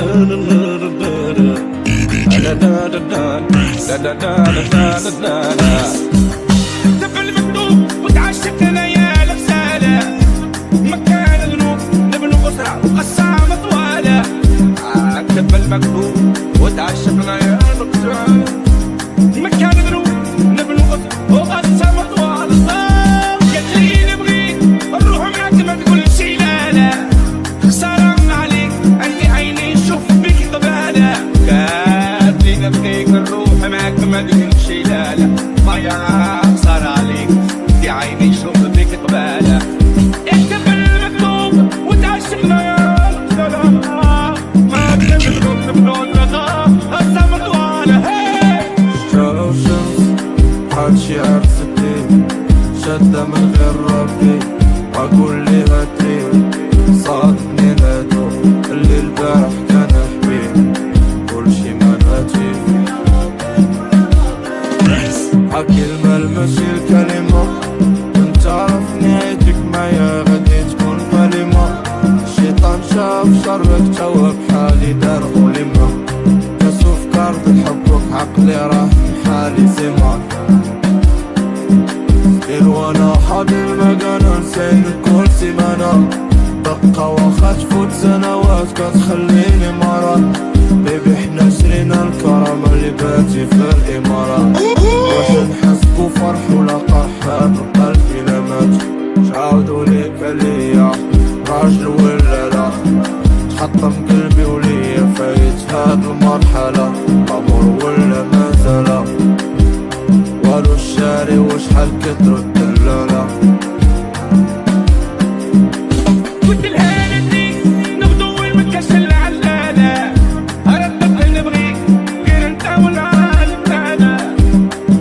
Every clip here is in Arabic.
كتب المكتوب وتعشقنا يا الغزالة، مكان ذنوب نبنو أسرة وقسامة طوالة. كتب المكتوب وتعشقنا يا الغزالة، مكان ذنوب نبنو أسرة وقسامة طوالة. قالت لي نبغيك نروح معاك ما تقول شي لا لا، خسارة عليك عندي عيني نشوف بيك قبالة. قالت لي نبغيك نروح معاك ما تقول شي لا لا، يا خسارة عليك دي عيني شوف بيك قبالة. اكتب المكتوب وتعشقنا يا الغزالة، ما تنبغي نبنو الرضا قسامة طوالة. شارع الشمس حال شعار ستين، شدة من غير ربي أقول لي هاتري. صادني الهدو اللي البارح كان حبيب، كل شي ما نهاتي حكي الملمس الكلمة. انت عرف نهايتك معايا غادي تكون ملمة. الشيطان شاف شرك توا بحالي دار ظلمة. كاسو فكرت نحبك عقلي راه حالي سما. ستيل وانا حاضر مكانا نسين كل سيمانة. بقى واخا تفوت سنوات كتخليني مرض. بيبي حنا شرينا الكرامة اللي باتي في الإمارات. واش نحسكو فرح ولا قرح هاد القلب إلا مات؟ شعاودو ليك عليا راجل ولا لا؟ تحطم قلبي وليا فايت هاد المرحلة. أمور ولا مازال والو الشاري وشحال كترو الدلالة. قلت لها نديك نغدو وين مكاش العلالة، أردت نبغيك غير انت والعالم معانا.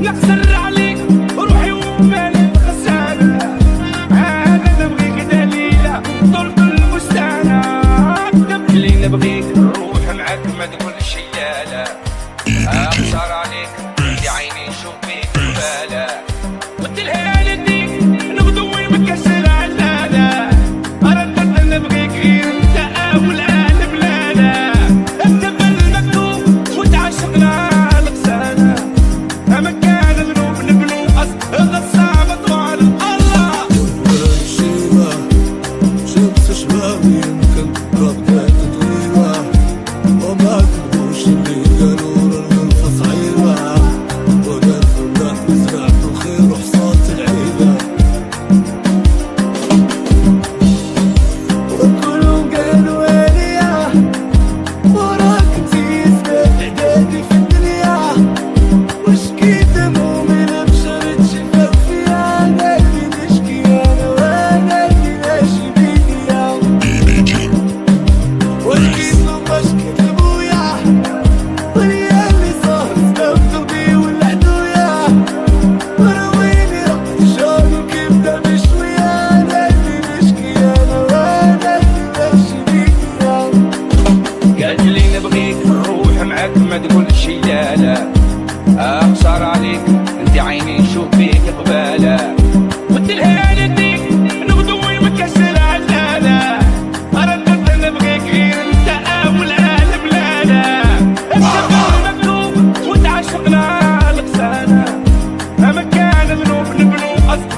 نخسر عليك روحي ومالي غسالة، أنا نبغيك دليلة طلت البستانة. كتبت لي نبغيك نروح معاك ما تقول شي لا لا، أخسر عليك دي عيني نشوف بيك قبالة. قلت لها نديك نغدو وين مكاش العلالة، أردت نبغيك غير انت والعالم لا لا. اكتب المكتوب وتعشقنا الغزالة، مكان ذنوب نبنو غصامة طوال الله. ولا شيبة شمس شبابي يمكن ربطات طويلة، وما كتبوش اللي قالوا الغرفة صعيبة. وقال فلان زرعت الخير وحصاد العيبة، وكلهم قالوا عليا وراك نسيت اعدادي في الدنيا. وشكيت همومي بشرة شفاف فيها، انا اللي نشكي انا وانا اللي ماشي بيديا. وشكيت له ما شكيت لبويا، وليا اللي صار سبب قلبي والعدويا. ورويني رقم الشوق وكبده بشوية، انا اللي نشكي انا وانا اللي ماشي بيديا. قالت لي نبغيك نروح معاك ما تقول شي لا لا، أخسر عليك انت عيني نشوف بيك قبالة. قلت لها نديك نغدو وين مكاش العلالة، أردت نبغيك غير انت والعالم لا لا. اكتب المكتوب وتعشقنا الغزالة، مكان ذنوب نبنو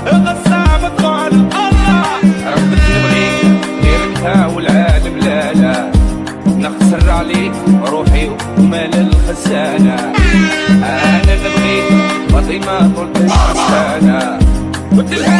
غصامة طوال الله. أردت نبغيك غير انت والعالم لا لا، نخسر عليك روحي ومال الخزانة. أنا نبغيك فاطمة طولت الخزانة. قلت لها